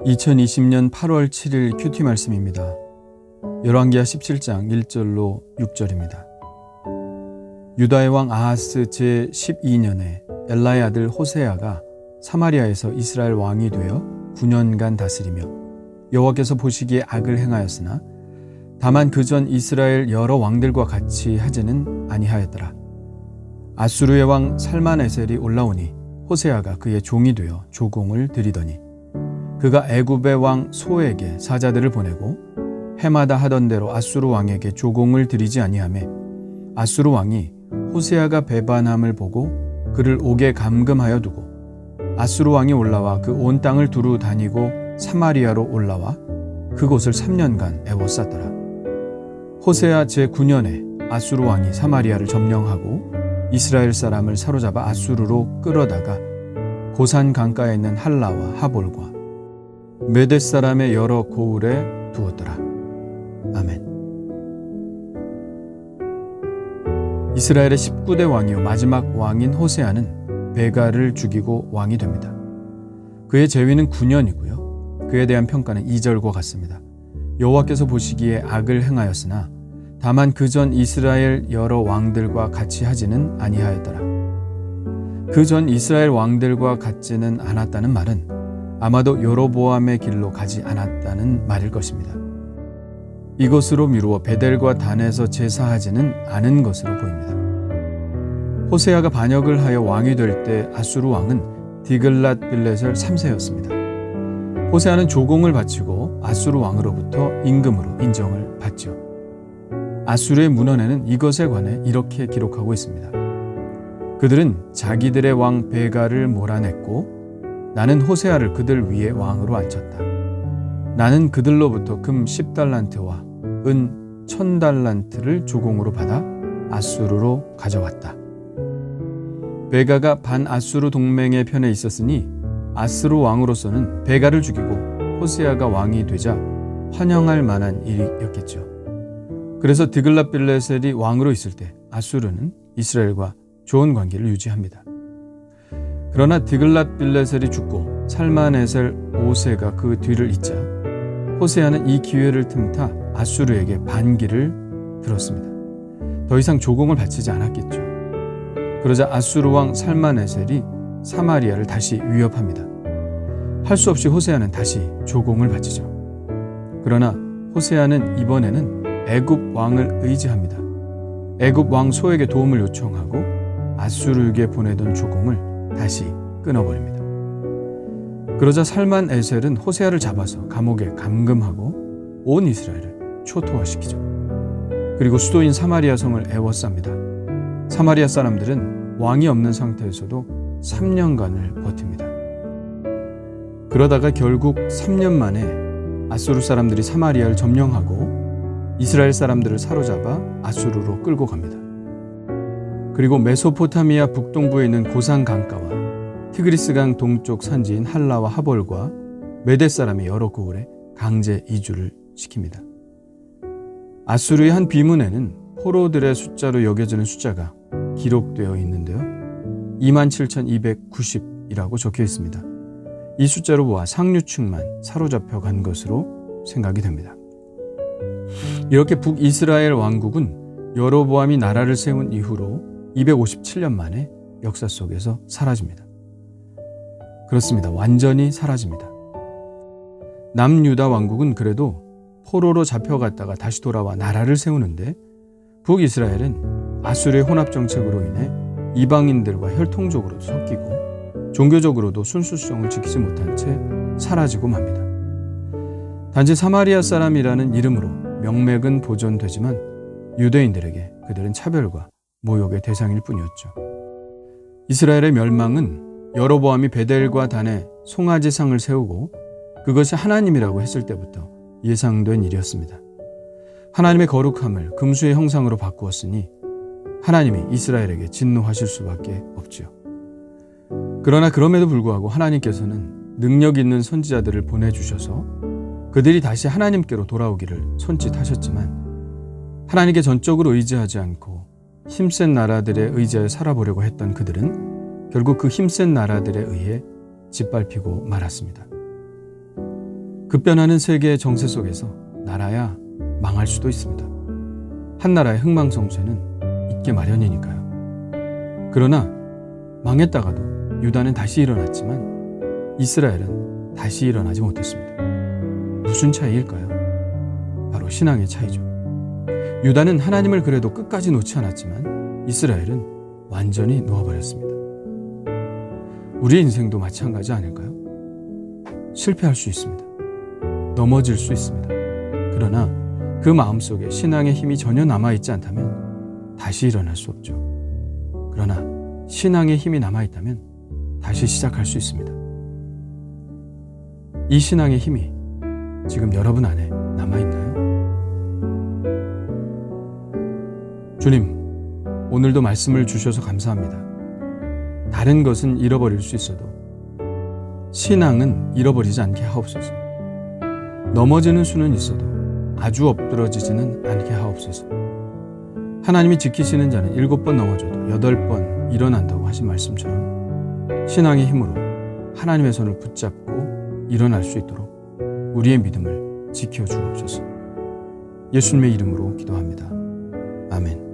2020년 8월 7일 큐티 말씀입니다. 열왕기하 17장 1절로 6절입니다. 유다의 왕 아하스 제12년에 엘라의 아들 호세아가 사마리아에서 이스라엘 왕이 되어 9년간 다스리며 여호와께서 보시기에 악을 행하였으나 다만 그전 이스라엘 여러 왕들과 같이 하지는 아니하였더라. 아수르의 왕 살만에셀이 올라오니 호세아가 그의 종이 되어 조공을 드리더니 그가 애굽의 왕 소에게 사자들을 보내고 해마다 하던 대로 아수르 왕에게 조공을 드리지 아니하매 아수르 왕이 호세아가 배반함을 보고 그를 옥에 감금하여 두고 아수르 왕이 올라와 그 온 땅을 두루 다니고 사마리아로 올라와 그곳을 3년간 애워쌌더라. 호세아 제9년에 아수르 왕이 사마리아를 점령하고 이스라엘 사람을 사로잡아 아수르로 끌어다가 고산 강가에 있는 할라와 하볼과 메뎃 사람의 여러 고을에 두었더라. 아멘. 이스라엘의 19대 왕이요 마지막 왕인 호세아는 베가를 죽이고 왕이 됩니다. 그의 재위는 9년이고요. 그에 대한 평가는 2절과 같습니다. 여호와께서 보시기에 악을 행하였으나 다만 그전 이스라엘 여러 왕들과 같이 하지는 아니하였더라. 그전 이스라엘 왕들과 같지는 않았다는 말은 아마도 여로보암의 길로 가지 않았다는 말일 것입니다. 이것으로 미루어 베델과 단에서 제사하지는 않은 것으로 보입니다. 호세아가 반역을 하여 왕이 될 때 아수르 왕은 디글랏 빌레셀 3세였습니다. 호세아는 조공을 바치고 아수르 왕으로부터 임금으로 인정을 받죠. 아수르의 문헌에는 이것에 관해 이렇게 기록하고 있습니다. 그들은 자기들의 왕 베가를 몰아냈고 나는 호세아를 그들 위에 왕으로 앉혔다. 나는 그들로부터 금 10달란트와 은 1000달란트를 조공으로 받아 아수르로 가져왔다. 베가가 반아수르 동맹의 편에 있었으니 아수르 왕으로서는 베가를 죽이고 호세아가 왕이 되자 환영할 만한 일이었겠죠. 그래서 디글랏 빌레셀이 왕으로 있을 때 아수르는 이스라엘과 좋은 관계를 유지합니다. 그러나 디글랏 빌레셀이 죽고 살만에셀 5세가 그 뒤를 잇자 호세아는 이 기회를 틈타 아수르에게 반기를 들었습니다. 더 이상 조공을 바치지 않았겠죠. 그러자 아수르 왕 살만에셀이 사마리아를 다시 위협합니다. 할 수 없이 호세아는 다시 조공을 바치죠. 그러나 호세아는 이번에는 애굽 왕을 의지합니다. 애굽 왕 소에게 도움을 요청하고 아수르에게 보내던 조공을 다시 끊어버립니다. 그러자 살만에셀은 호세아를 잡아서 감옥에 감금하고 온 이스라엘을 초토화시키죠. 그리고 수도인 사마리아 성을 애워쌉니다. 사마리아 사람들은 왕이 없는 상태에서도 3년간을 버팁니다. 그러다가 결국 3년 만에 아수르 사람들이 사마리아를 점령하고 이스라엘 사람들을 사로잡아 아수르로 끌고 갑니다. 그리고 메소포타미아 북동부에 있는 고산 강가와 티그리스강 동쪽 산지인 할라와 하볼과 메뎃 사람의 여러 고을에 강제 이주를 시킵니다. 아수르의 한 비문에는 포로들의 숫자로 여겨지는 숫자가 기록되어 있는데요. 27,290이라고 적혀 있습니다. 이 숫자로 보아 상류층만 사로잡혀 간 것으로 생각이 됩니다. 이렇게 북이스라엘 왕국은 여로보암이 나라를 세운 이후로 257년 만에 역사 속에서 사라집니다. 그렇습니다. 완전히 사라집니다. 남유다 왕국은 그래도 포로로 잡혀갔다가 다시 돌아와 나라를 세우는데 북이스라엘은 아수르의 혼합 정책으로 인해 이방인들과 혈통적으로도 섞이고 종교적으로도 순수성을 지키지 못한 채 사라지고 맙니다. 단지 사마리아 사람이라는 이름으로 명맥은 보존되지만 유대인들에게 그들은 차별과 모욕의 대상일 뿐이었죠. 이스라엘의 멸망은 여로보암이 베델과 단에 송아지상을 세우고 그것이 하나님이라고 했을 때부터 예상된 일이었습니다. 하나님의 거룩함을 금수의 형상으로 바꾸었으니 하나님이 이스라엘에게 진노하실 수밖에 없지요. 그러나 그럼에도 불구하고 하나님께서는 능력 있는 선지자들을 보내주셔서 그들이 다시 하나님께로 돌아오기를 손짓하셨지만 하나님께 전적으로 의지하지 않고 힘센 나라들에 의지하여 살아보려고 했던 그들은 결국 그 힘센 나라들에 의해 짓밟히고 말았습니다. 급변하는 세계의 정세 속에서 나라야 망할 수도 있습니다. 한 나라의 흥망성쇠는 있게 마련이니까요. 그러나 망했다가도 유다는 다시 일어났지만 이스라엘은 다시 일어나지 못했습니다. 무슨 차이일까요? 바로 신앙의 차이죠. 유다는 하나님을 그래도 끝까지 놓지 않았지만 이스라엘은 완전히 놓아버렸습니다. 우리 인생도 마찬가지 아닐까요? 실패할 수 있습니다. 넘어질 수 있습니다. 그러나 그 마음속에 신앙의 힘이 전혀 남아있지 않다면 다시 일어날 수 없죠. 그러나 신앙의 힘이 남아있다면 다시 시작할 수 있습니다. 이 신앙의 힘이 지금 여러분 안에 남아있나요? 주님, 오늘도 말씀을 주셔서 감사합니다. 다른 것은 잃어버릴 수 있어도 신앙은 잃어버리지 않게 하옵소서. 넘어지는 수는 있어도 아주 엎드러지지는 않게 하옵소서. 하나님이 지키시는 자는 7번 넘어져도 8번 일어난다고 하신 말씀처럼 신앙의 힘으로 하나님의 손을 붙잡고 일어날 수 있도록 우리의 믿음을 지켜주옵소서. 예수님의 이름으로 기도합니다. 아멘.